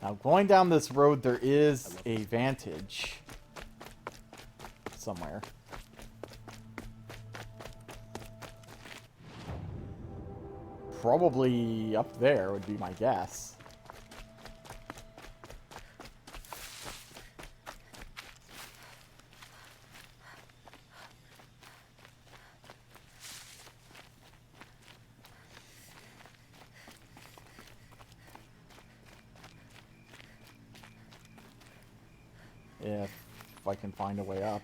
Now, going down this road, there is a vantage somewhere. Probably up there would be my guess. If I can find a way up.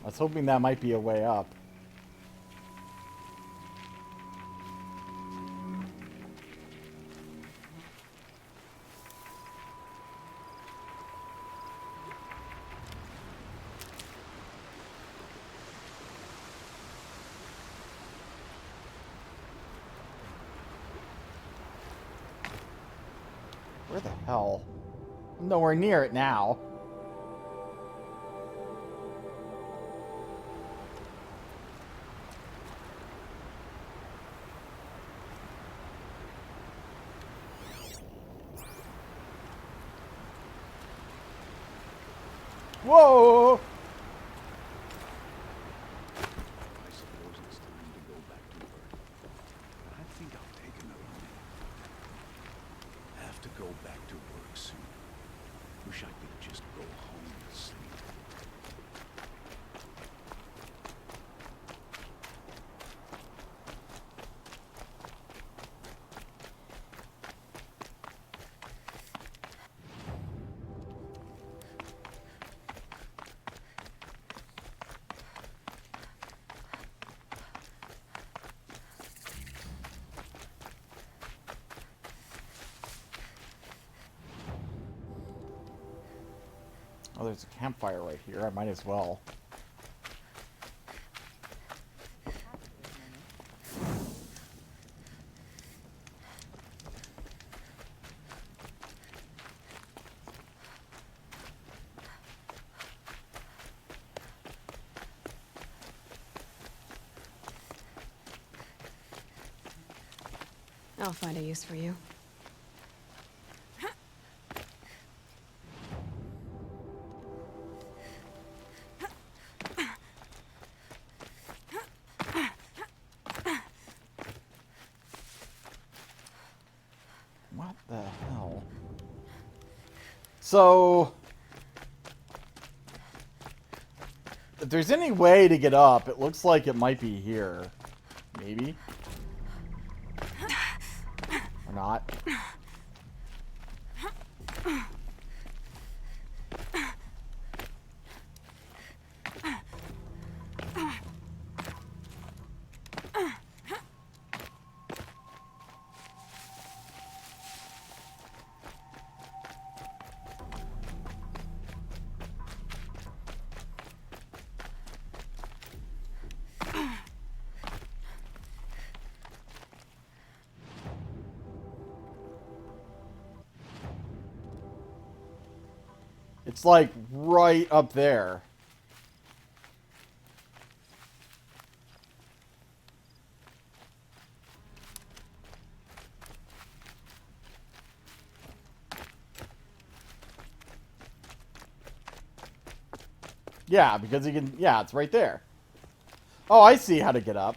I was hoping that might be a way up. Where the hell? I'm nowhere near it now. Whoa! I suppose it's time to go back to work. But I think I'll take another minute. Have to go back to work soon. Wish I could just go home and sleep. Oh, there's a campfire right here. I might as well. I'll find a use for you. What the hell? So, if there's any way to get up, it looks like it might be here. Maybe? Or not? It's like right up there. Yeah, because you can... Yeah, it's right there. Oh, I see how to get up.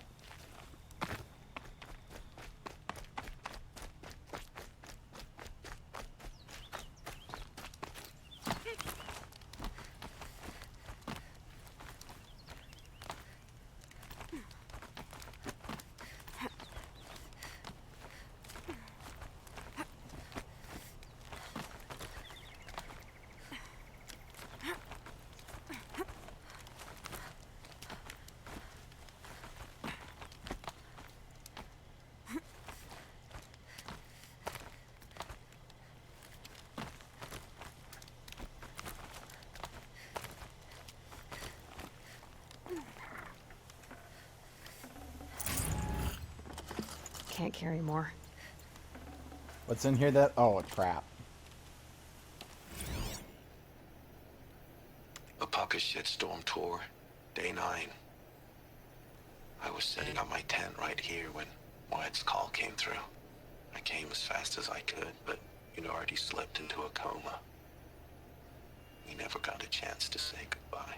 can't carry more. What's in here that... Oh, a trap. Apaka's shitstorm tour, day 9. I was setting up my tent right here when Wyatt's call came through. I came as fast as I could, but you'd already slipped into a coma. We never got a chance to say goodbye.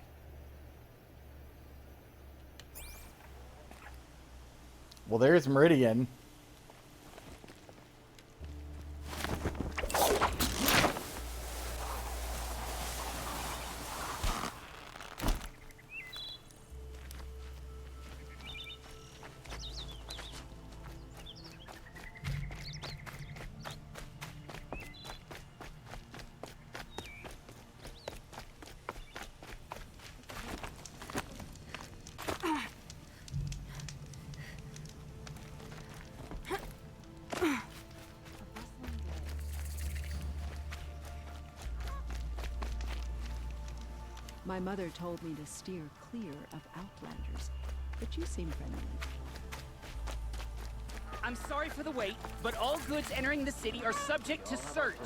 Well, there's Meridian. My mother told me to steer clear of outlanders, but you seem friendly. I'm sorry for the wait, but all goods entering the city are subject to search.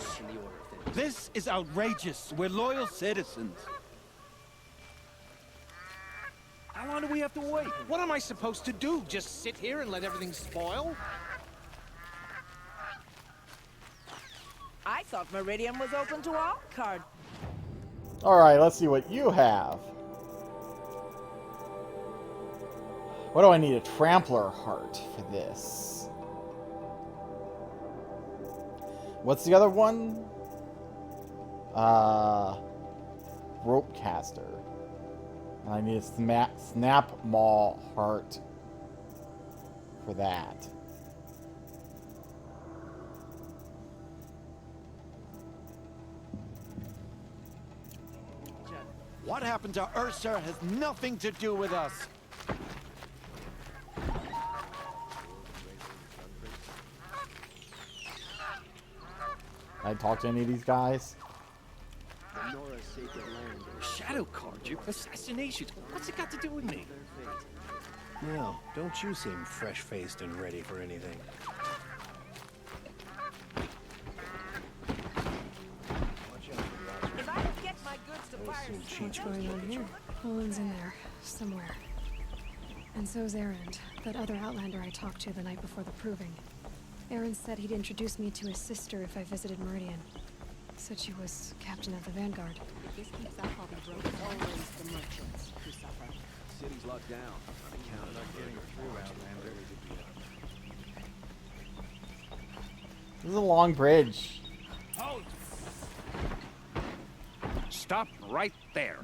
This is outrageous. We're loyal citizens. How long do we have to wait? What am I supposed to do? Just sit here and let everything spoil? I thought Meridian was open to all card. Alright, let's see what you have. What do I need? A trampler heart for this. What's the other one? Rope caster. I need a snap maw heart for that. What happened to Ursa has nothing to do with us. Can I talk to any of these guys? Shadow card, you assassination. What's it got to do with me? Well, don't you seem fresh-faced and ready for anything. If I don't get my goods to fire, What's going on here? Poland's in there, somewhere. And so's Erend, that other Outlander I talked to the night before the proving. Erend said he'd introduce me to his sister if I visited Meridian. Said she was captain of the Vanguard. If this keeps up, I'll be broke. Always the merchants who suffer. City's locked down on account of not getting through, Outlander. This is a long bridge. Stop right there.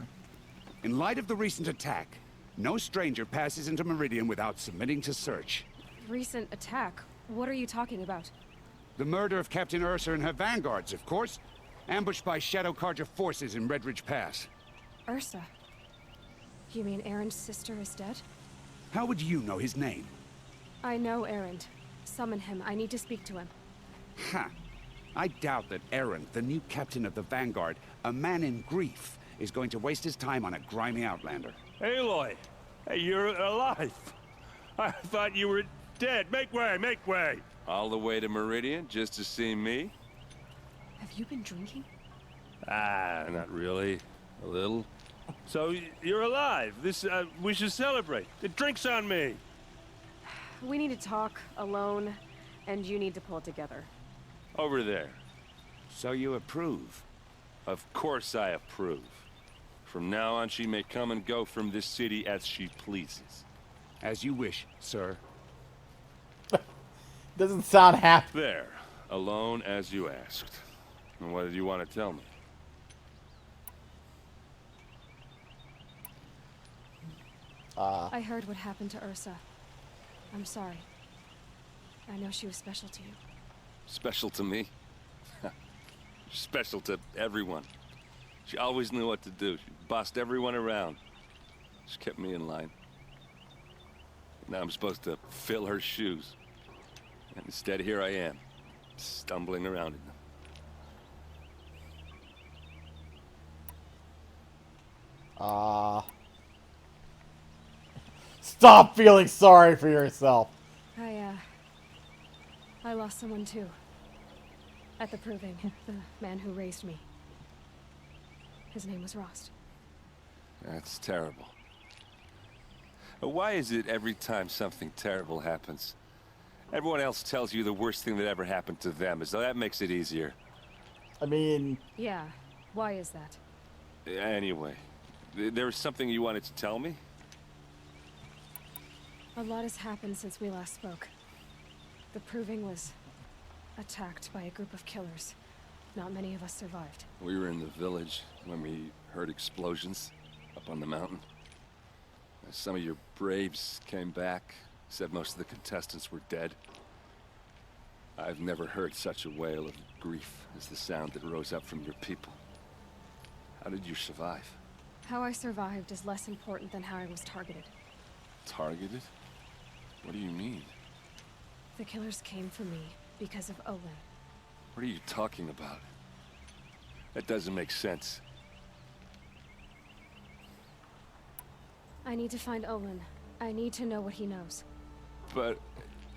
In light of the recent attack, no stranger passes into Meridian without submitting to search. Recent attack? What are you talking about? The murder of Captain Ursa and her vanguards, of course. Ambushed by Shadow Carja forces in Redridge Pass. Ursa? You mean Erend's sister is dead? How would you know his name? I know Erend. Summon him. I need to speak to him. Ha! I doubt that Aaron, the new captain of the Vanguard, a man in grief, is going to waste his time on a grimy outlander. Aloy! Hey, you're alive! I thought you were dead. Make way, make way! All the way to Meridian just to see me? Have you been drinking? Ah, not really. A little. So, you're alive. We should celebrate. The drink's on me. We need to talk, alone, and you need to pull it together. Over there. So you approve? Of course I approve. From now on, she may come and go from this city as she pleases. As you wish, sir. Doesn't sound happy. There. Alone as you asked. And what did you want to tell me? I heard what happened to Ursa. I'm sorry. I know she was special to you. Special to me? Special to everyone. She always knew what to do. She bossed everyone around. She kept me in line. Now I'm supposed to fill her shoes. And instead, here I am, stumbling around in them. Stop feeling sorry for yourself. I I lost someone too. At the proving, the man who raised me. His name was Rost. That's terrible. Why is it every time something terrible happens, everyone else tells you the worst thing that ever happened to them, as though that makes it easier? I mean... Yeah, why is that? Anyway, there was something you wanted to tell me? A lot has happened since we last spoke. The proving was attacked by a group of killers. Not many of us survived. We were in the village when we heard explosions up on the mountain. Some of your braves came back, said most of the contestants were dead. I've never heard such a wail of grief as the sound that rose up from your people. How did you survive? How I survived is less important than how I was targeted. Targeted? What do you mean? The killers came for me because of Olin. What are you talking about? That doesn't make sense. I need to find Olin. I need to know what he knows. But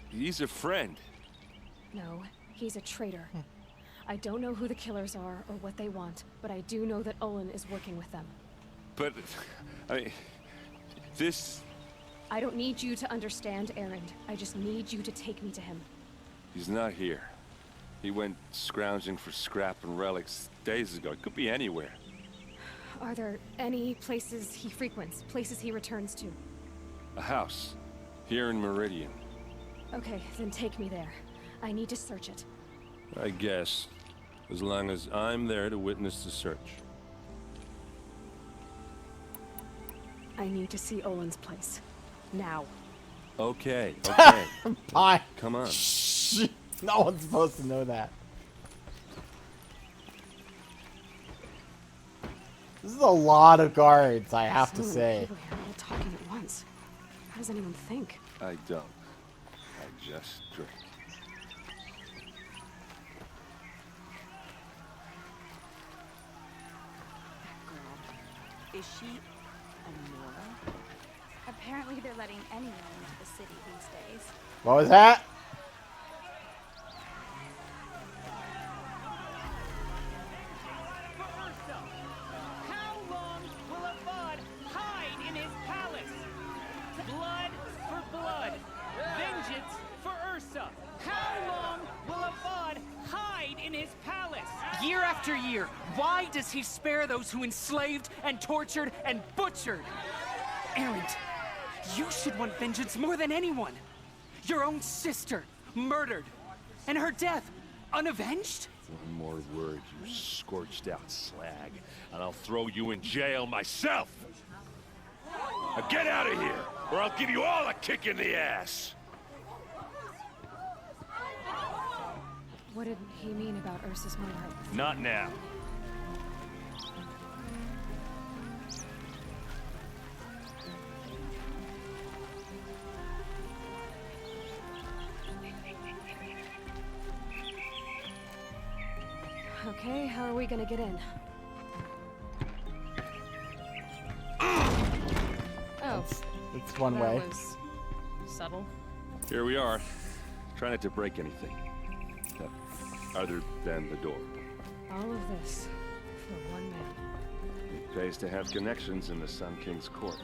he's a friend. No, he's a traitor. I don't know who the killers are or what they want, but I do know that Olin is working with them. But, I mean, this... I don't need you to understand, Erend. I just need you to take me to him. He's not here. He went scrounging for scrap and relics days ago. It could be anywhere. Are there any places he frequents, places he returns to? A house. Here in Meridian. Okay, then take me there. I need to search it. I guess. As long as I'm there to witness the search. I need to see Olin's place. Now. Okay, okay. Bye. Come on. Shh. No one's supposed to know that. This is a lot of guards, I have to say. People here all talking at once. How does anyone think? I don't. I just drink. Is she Amora? Apparently they're letting anyone into the city these days. What was that? How long will a bud hide in his palace? Blood for blood. Vengeance for Ursa. How long will a bud hide in his palace? Year after year, why does he spare those who enslaved and tortured and butchered? Erend, you should want vengeance more than anyone. Your own sister, murdered. And her death, unavenged? One more word, you scorched out slag, and I'll throw you in jail myself! Now get out of here, or I'll give you all a kick in the ass! What did he mean about Ursa's murder? Not now. Okay, how are we gonna get in? Oh, It's one that way. was subtle. Here we are. Try not to break anything. Other than the door. All of this for one man. It pays to have connections in the Sun King's court.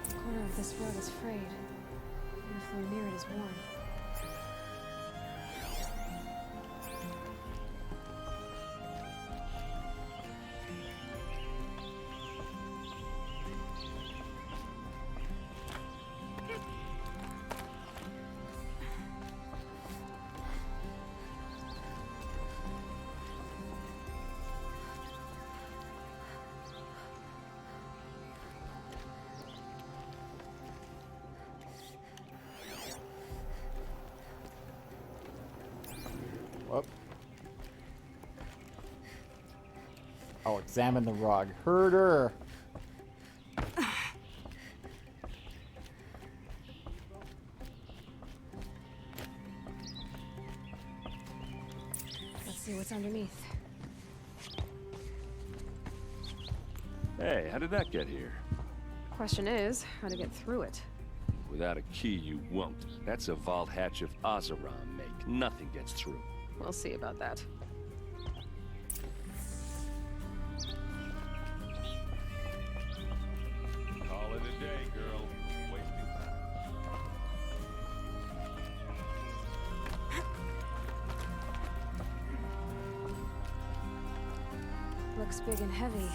The corner of this rug is frayed, and the floor near it is worn. Whoop. I'll examine the rug. Herder! Let's see what's underneath. Hey, how did that get here? Question is, how to get through it. Without a key, you won't. That's a vault hatch of Ozeron make. Nothing gets through. We'll see about that. Call it a day, girl. Wasting time. Looks big and heavy.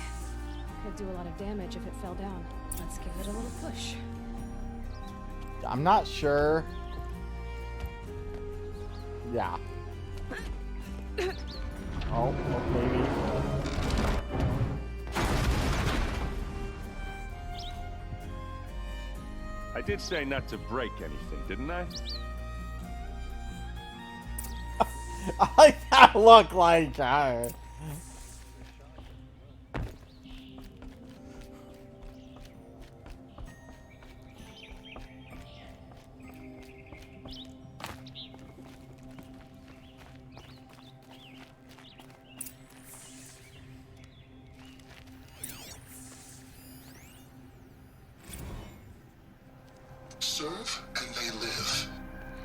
Could do a lot of damage if it fell down. Let's give it a little push. I'm not sure. Yeah. Oh, maybe. I did say not to break anything, didn't I? I like that look like Serve and they live.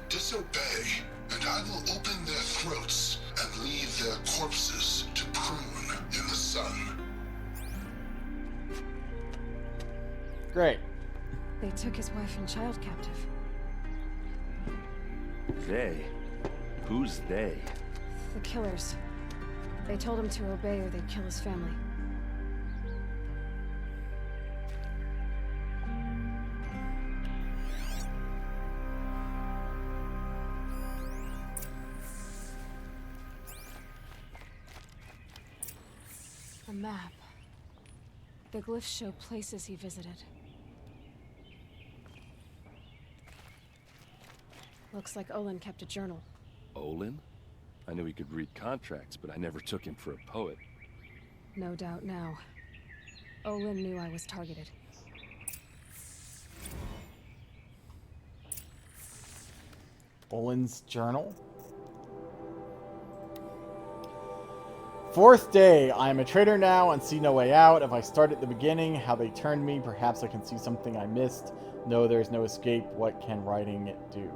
Disobey, and I will open their throats and leave their corpses to prune in the sun. Great. They took his wife and child captive. They? Who's they? The killers. They told him to obey or they'd kill his family. A map. The glyphs show places he visited. Looks like Olin kept a journal. Olin? I knew he could read contracts, but I never took him for a poet. No doubt now. Olin knew I was targeted. Olin's journal. 4th day. I am a traitor now and see no way out. If I start at the beginning, how they turned me, perhaps I can see something I missed. No, there's no escape. What can writing do?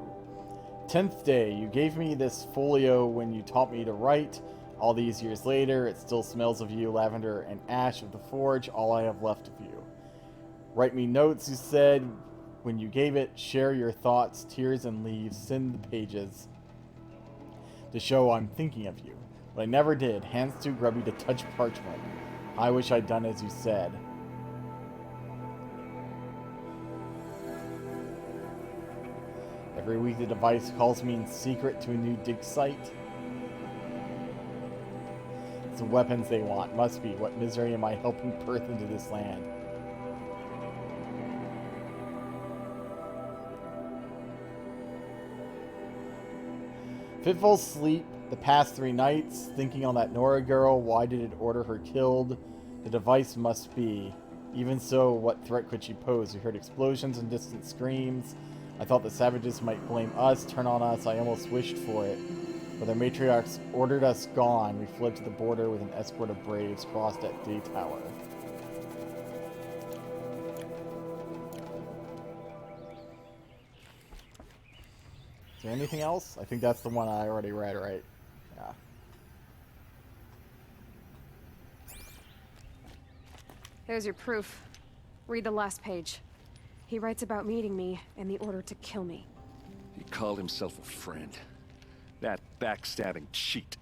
10th day. You gave me this folio when you taught me to write. All these years later, it still smells of you, lavender and ash of the forge, all I have left of you. Write me notes, you said. When you gave it, share your thoughts, tears and leaves, send the pages to show I'm thinking of you. But I never did. Hands too grubby to touch parchment. I wish I'd done as you said. Every week the device calls me in secret to a new dig site. It's the weapons they want. Must be. What misery am I helping birth into this land? Fitful sleep the past 3 nights, thinking on that Nora girl. Why did it order her killed? The device must be. Even so, what threat could she pose? We heard explosions and distant screams. I thought the savages might blame us, turn on us. I almost wished for it. But the matriarchs ordered us gone. We fled to the border with an escort of braves, crossed at Day Tower. Is there anything else? I think that's the one I already read, right? Yeah. There's your proof. Read the last page. He writes about meeting me and the order to kill me. He called himself a friend. That backstabbing cheat.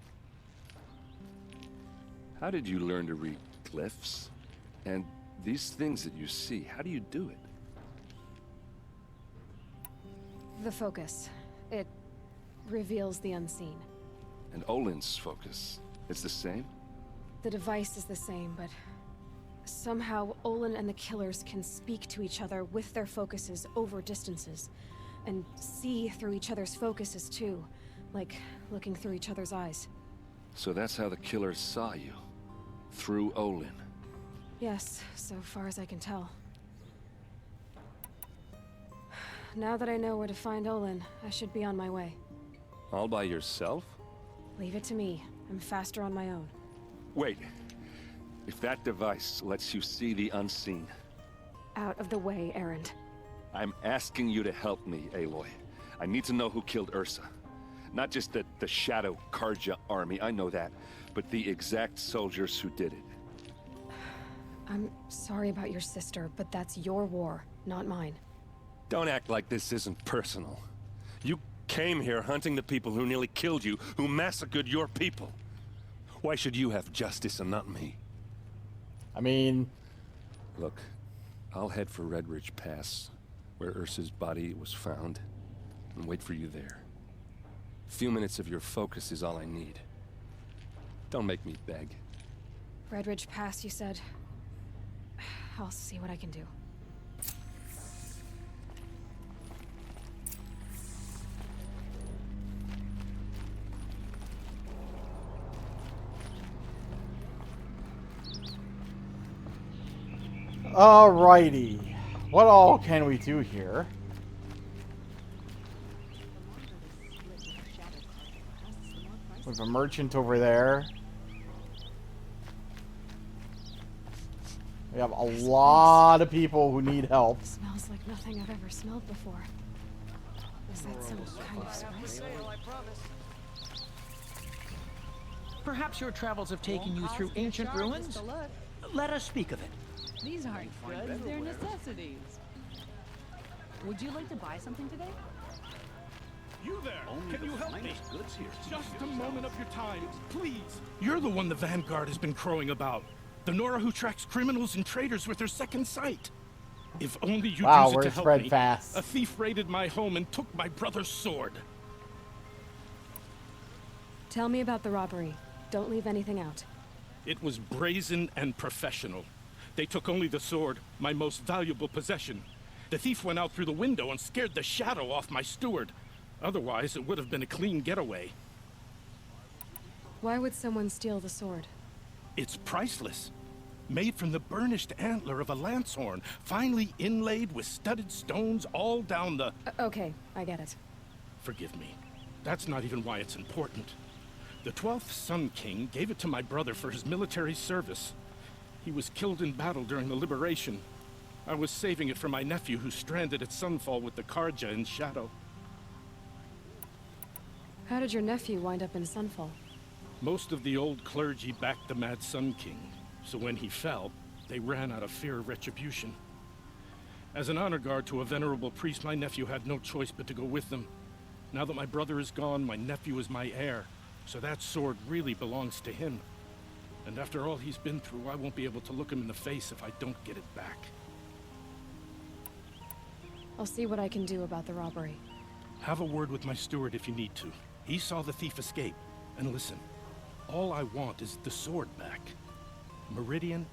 How did you learn to read glyphs? And these things that you see, how do you do it? The focus. It reveals the unseen. And Olin's focus, it's the same? The device is the same, but somehow Olin and the killers can speak to each other with their focuses over distances. And see through each other's focuses too. Like looking through each other's eyes. So that's how the killers saw you? Through Olin? Yes, so far as I can tell. Now that I know where to find Olin, I should be on my way. All by yourself? Leave it to me. I'm faster on my own. Wait. If that device lets you see the unseen... Out of the way, Erend. I'm asking you to help me, Aloy. I need to know who killed Ursa. Not just the Shadow Karja army, I know that, but the exact soldiers who did it. I'm sorry about your sister, but that's your war, not mine. Don't act like this isn't personal. You came here hunting the people who nearly killed you, who massacred your people. Why should you have justice and not me? I mean... Look, I'll head for Red Ridge Pass, where Ursa's body was found, and wait for you there. A few minutes of your focus is all I need. Don't make me beg. Red Ridge Pass, you said? I'll see what I can do. Alrighty. What all can we do here? We have a merchant over there. We have a lot of people who need help. Smells like nothing I've ever smelled before. Is that some kind of spice? Perhaps your travels have taken you through ancient ruins? Let us speak of it. These aren't goods, they're necessities. Would you like to buy something today? You there! Only Can the you help me? finest goods here. Just a moment of your time, please. You're the one the Vanguard has been crowing about. The Nora who tracks criminals and traitors with her second sight. If only you'd use it to help me. Fast. A thief raided my home and took my brother's sword. Tell me about the robbery. Don't leave anything out. It was brazen and professional. They took only the sword, my most valuable possession. The thief went out through the window and scared the shadow off my steward. Otherwise, it would have been a clean getaway. Why would someone steal the sword? It's priceless. Made from the burnished antler of a lancehorn, finely inlaid with studded stones all down the... Okay, I get it. Forgive me. That's not even why it's important. The 12th Sun King gave it to my brother for his military service. He was killed in battle during the Liberation. I was saving it for my nephew who's stranded at Sunfall with the Karja in Shadow. How did your nephew wind up in Sunfall? Most of the old clergy backed the Mad Sun King, so when he fell, they ran out of fear of retribution. As an honor guard to a venerable priest, my nephew had no choice but to go with them. Now that my brother is gone, my nephew is my heir, so that sword really belongs to him. And after all he's been through, I won't be able to look him in the face if I don't get it back. I'll see what I can do about the robbery. Have a word with my steward if you need to. He saw the thief escape. And listen, all I want is the sword back. Meridian,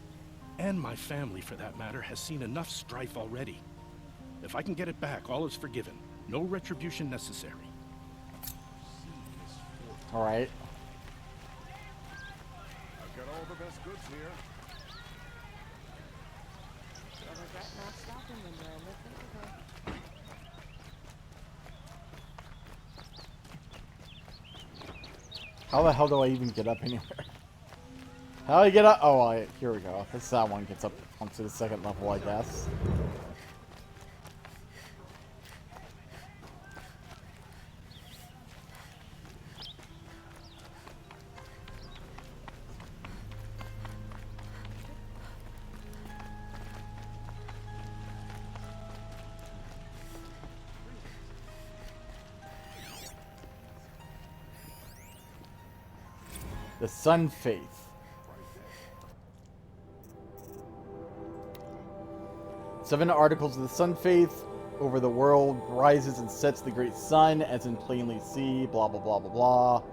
and my family for that matter, has seen enough strife already. If I can get it back, all is forgiven. No retribution necessary. Alright. I've got all the best goods here. How the hell do I even get up anywhere? How do I get up? Oh, here we go. This that one gets up onto the second level, I guess. The Sun Faith. 7 articles of the Sun Faith over the world rises and sets the great sun, as in plainly see, blah blah blah blah blah.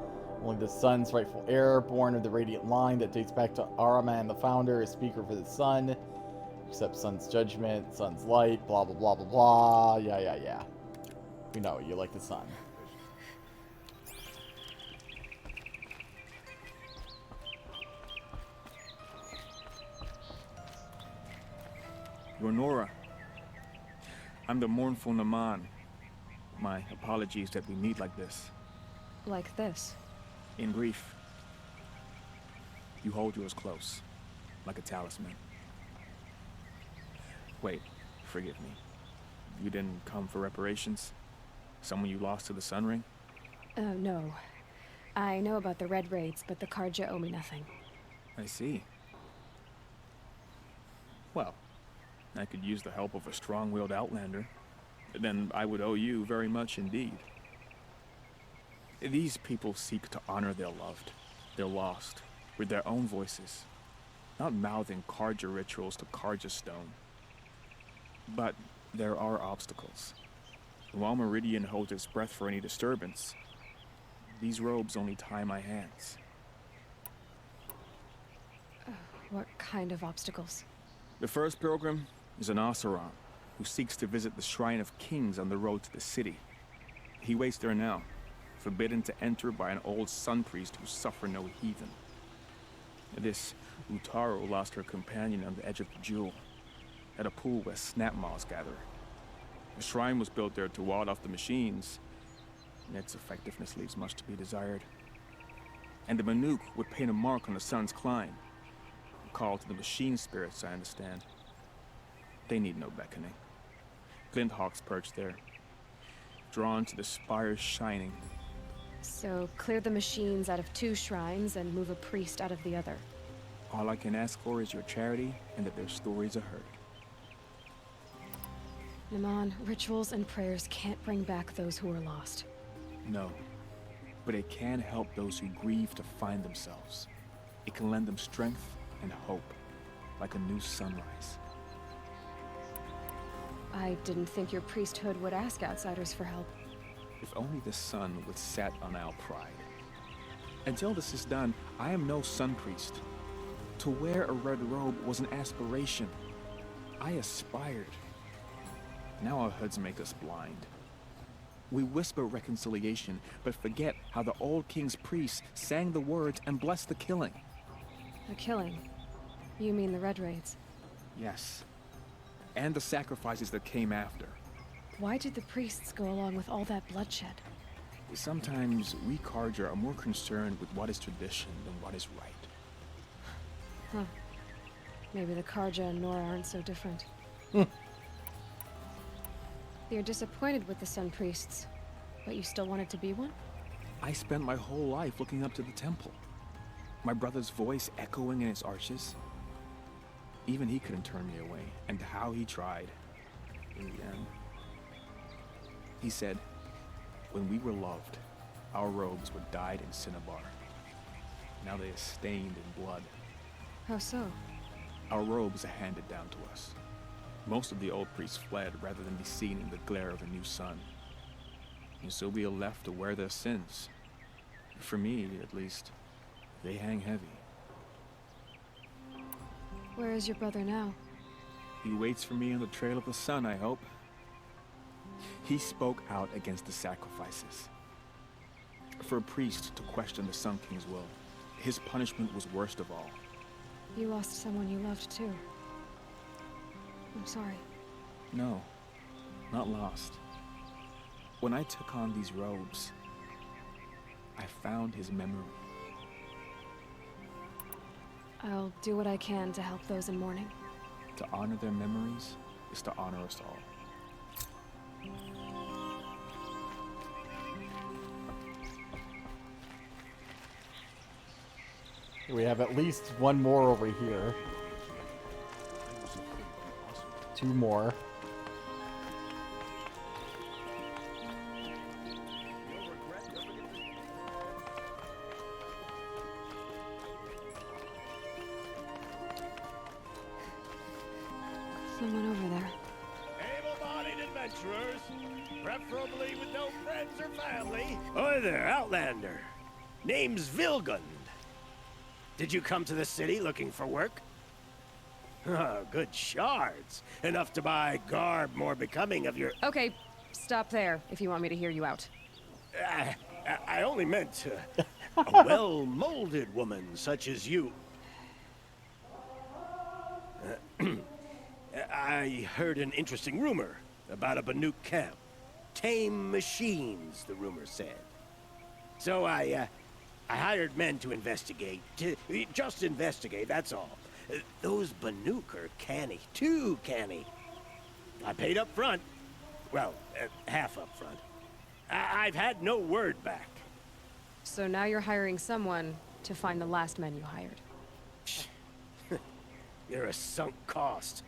Only the sun's rightful heir, born of the radiant line that dates back to Araman the founder, is speaker for the sun. Accept sun's judgment, sun's light, blah blah blah blah blah. Yeah. We know you like the sun. Nora. I'm the mournful Naman. My apologies that we meet like this. Like this? In grief. You hold yours close. like a talisman. Wait, forgive me. You didn't come for reparations? Someone you lost to the Sun Ring? No. I know about the Red Raids, but the Karja owe me nothing. I see. Well, I could use the help of a strong-willed outlander. Then I would owe you very much indeed. These people seek to honor their loved, their lost, with their own voices, not mouthing Karja rituals to Karja stone. But there are obstacles. While Meridian holds its breath for any disturbance, these robes only tie my hands. What kind of obstacles? The first pilgrim is an Oseram who seeks to visit the Shrine of Kings on the road to the city. He waits there now, forbidden to enter by an old sun priest who suffer no heathen. This Utaru lost her companion on the edge of the jewel, at a pool where snap moths gather. The shrine was built there to ward off the machines, and its effectiveness leaves much to be desired. And the Manuk would paint a mark on the sun's climb, a call to the machine spirits, I understand. They need no beckoning. Glint hawks perch there, drawn to the spire's shining. So, clear the machines out of 2 shrines and move a priest out of the other. All I can ask for is your charity and that their stories are heard. Naman, rituals and prayers can't bring back those who are lost. No, but it can help those who grieve to find themselves. It can lend them strength and hope, like a new sunrise. I didn't think your priesthood would ask outsiders for help. If only the sun would set on our pride. Until this is done, I am no sun priest. To wear a red robe was an aspiration. I aspired. Now our hoods make us blind. We whisper reconciliation, but forget how the old king's priests sang the words and blessed the killing. The killing? You mean the Red Raids? Yes. And the sacrifices that came after. Why did the priests go along with all that bloodshed? Sometimes we Karja are more concerned with what is tradition than what is right. Huh. Maybe the Karja and Nora aren't so different. You're disappointed with the Sun Priests, but you still wanted to be one? I spent my whole life looking up to the temple. My brother's voice echoing in its arches. Even he couldn't turn me away, and how he tried. In the end. He said, when we were loved, our robes were dyed in cinnabar. Now they are stained in blood. How so? Our robes are handed down to us. Most of the old priests fled rather than be seen in the glare of a new sun. And so we are left to wear their sins. For me, at least, they hang heavy. Where is your brother now? He waits for me on the trail of the sun, I hope. He spoke out against the sacrifices. For a priest to question the Sun King's will, his punishment was worst of all. You lost someone you loved too. I'm sorry. No, not lost. When I took on these robes, I found his memory. I'll do what I can to help those in mourning. To honor their memories is to honor us all. We have at least one more over here. 2 more. Someone over there. Able-bodied adventurers, preferably with no friends or family. Hi there, Outlander. Name's Vilgund. Did you come to the city looking for work? Oh, good shards. Enough to buy garb more becoming of your... Okay, stop there if you want me to hear you out. I only meant a well-molded woman such as you. I heard an interesting rumor about a Banuk camp. Tame machines, the rumor said. So I hired men to investigate. Just investigate, that's all. Those Banuk are canny, too canny. I paid up front. Well, half up front. I've had no word back. So now you're hiring someone to find the last men you hired. You're a sunk cost.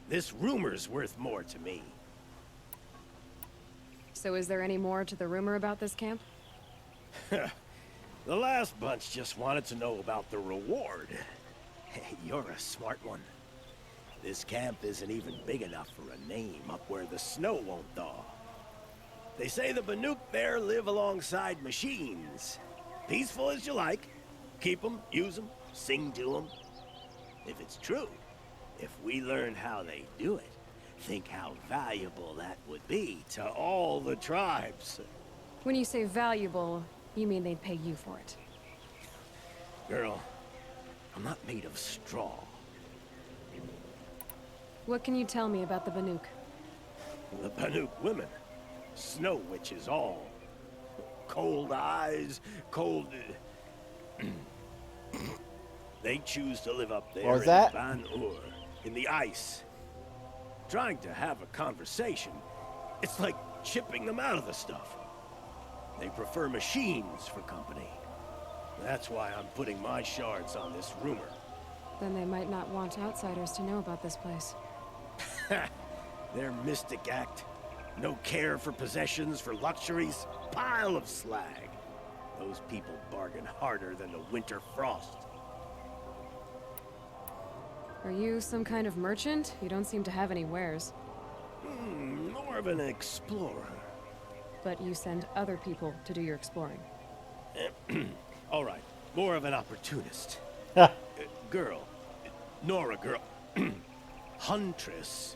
This rumor's worth more to me. So is there any more to the rumor about this camp? The last bunch just wanted to know about the reward. Hey, you're a smart one. This camp isn't even big enough for a name up where the snow won't thaw. They say the Banuk there live alongside machines. Peaceful as you like. Keep them, use them, sing to them. If it's true, if we learn how they do it, think how valuable that would be to all the tribes. When you say valuable, you mean they'd pay you for it. Girl, I'm not made of straw. What can you tell me about the Banuk? The Banuk women. Snow witches all. Cold eyes, cold... They choose to live up there What was that? in Van Ur, in the ice. Trying to have a conversation, it's like chipping them out of the stuff. They prefer machines for company. That's why I'm putting my shards on this rumor. Then they might not want outsiders to know about this place. Their mystic act. No care for possessions, for luxuries. Pile of slag. Those people bargain harder than the winter frost. Are you some kind of merchant? You don't seem to have any wares. More of an explorer. But you send other people to do your exploring. All right, more of an opportunist. Girl. Nora girl. Huntress.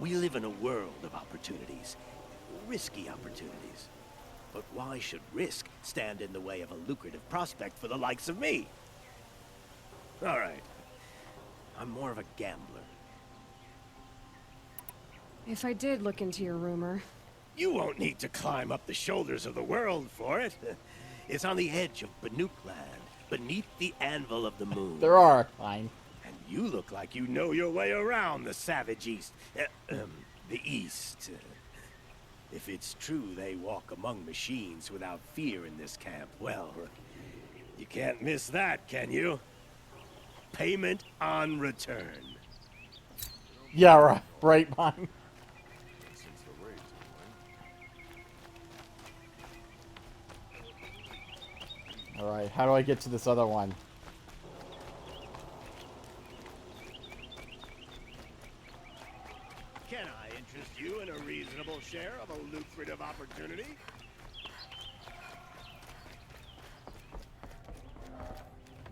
We live in a world of opportunities. Risky opportunities. But why should risk stand in the way of a lucrative prospect for the likes of me? All right. I'm more of a gambler. If I did look into your rumor... You won't need to climb up the shoulders of the world for it. It's on the edge of Banuk land, beneath the anvil of the moon. There are. Fine. And you look like you know your way around the savage east. The east. If it's true they walk among machines without fear in this camp, well, you can't miss that, can you? Payment on return. Yeah, right. Right, mine. Alright, how do I get to this other one? Can I interest you in a reasonable share of a lucrative opportunity?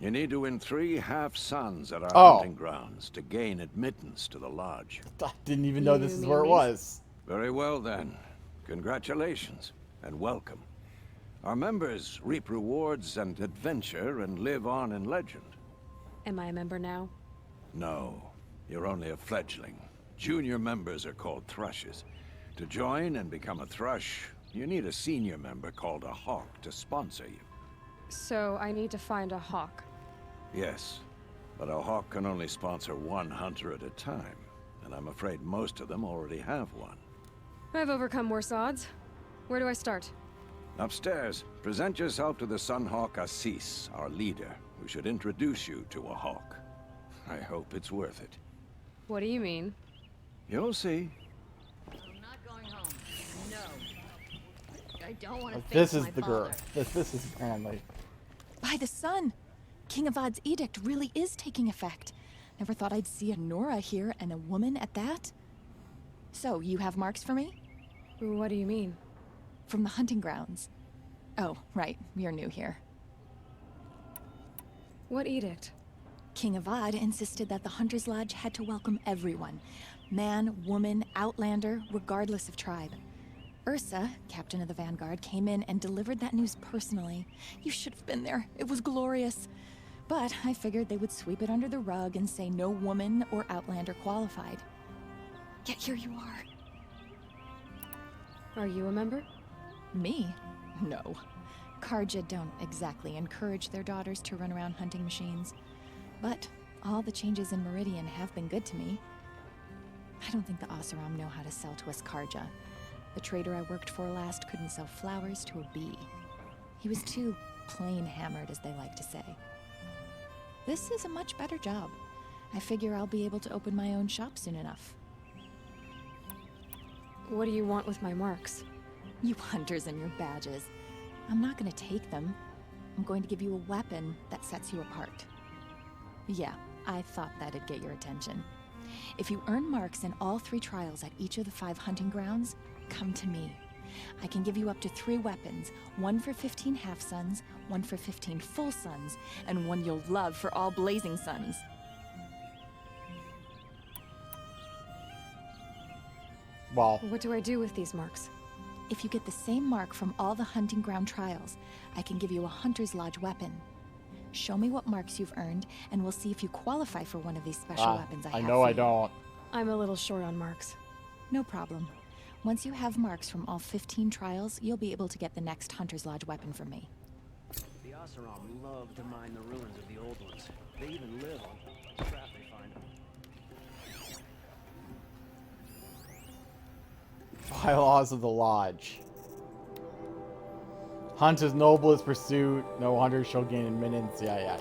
You need to win 3 half-suns at our hunting grounds to gain admittance to the lodge. I didn't even know this is where it was. Very well then. Congratulations and welcome. Our members reap rewards and adventure and live on in legend. Am I a member now? No, you're only a fledgling. Junior members are called thrushes. To join and become a thrush, you need a senior member called a hawk to sponsor you. So I need to find a hawk. Yes, but a hawk can only sponsor 1 hunter at a time, and I'm afraid most of them already have one. I've overcome worse odds. Where do I start? Upstairs, present yourself to the Sunhawk Assis, our leader, who should introduce you to a hawk. I hope it's worth it. What do you mean? You'll see. I'm not going home. No. I don't want to This is the girl. This is apparently. By the sun! King Avad's edict really is taking effect. Never thought I'd see a Nora here, and a woman at that. So, you have marks for me? What do you mean? From the hunting grounds. Oh, right. You're new here. What edict? King Avad insisted that the Hunter's Lodge had to welcome everyone. Man, woman, outlander, regardless of tribe. Ursa, captain of the Vanguard, came in and delivered that news personally. You should have been there. It was glorious. But I figured they would sweep it under the rug and say no woman or outlander qualified. Yet here you are. Are you a member? Me? No. Karja don't exactly encourage their daughters to run around hunting machines. But All the changes in Meridian have been good to me. I don't think the Oseram know how to sell to us Karja. The trader I worked for last couldn't sell flowers to a bee. He was too plain hammered, as they like to say. This is a much better job. I figure I'll be able to open my own shop soon enough. What do you want with my marks? You hunters and your badges. I'm not gonna take them. I'm going to give you a weapon that sets you apart. Yeah, I thought that'd get your attention. If you earn marks in all 3 trials at each of the 5 hunting grounds, come to me. I can give you up to 3 weapons, 1 for 15 half-suns, 1 for 15 full suns, and 1 you'll love for all blazing suns. Well, what do I do with these marks? If you get the same mark from all the hunting ground trials, I can give you a Hunter's Lodge weapon. Show me what marks you've earned, and we'll see if you qualify for one of these special weapons I have. I know I don't. I'm a little short on marks. No problem. Once you have marks from all 15 trials, you'll be able to get the next Hunter's Lodge weapon from me. The Oseram love to mine the ruins of the old ones. They even live on scrap they find. Bylaws of the Lodge. Hunt is noblest pursuit. No hunter shall gain admittance. Yeah.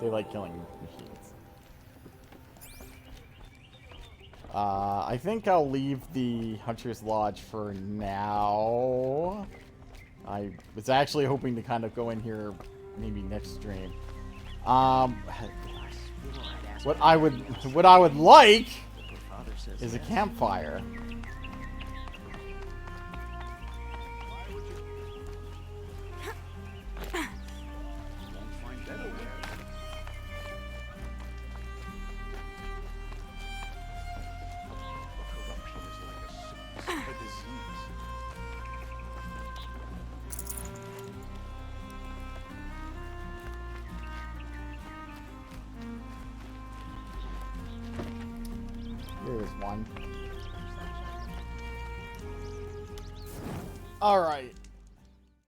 They like killing machines. I think I'll leave the Hunter's Lodge for now. I was actually hoping to kind of go in here maybe next stream. What I would like is a campfire. Here's one. All right.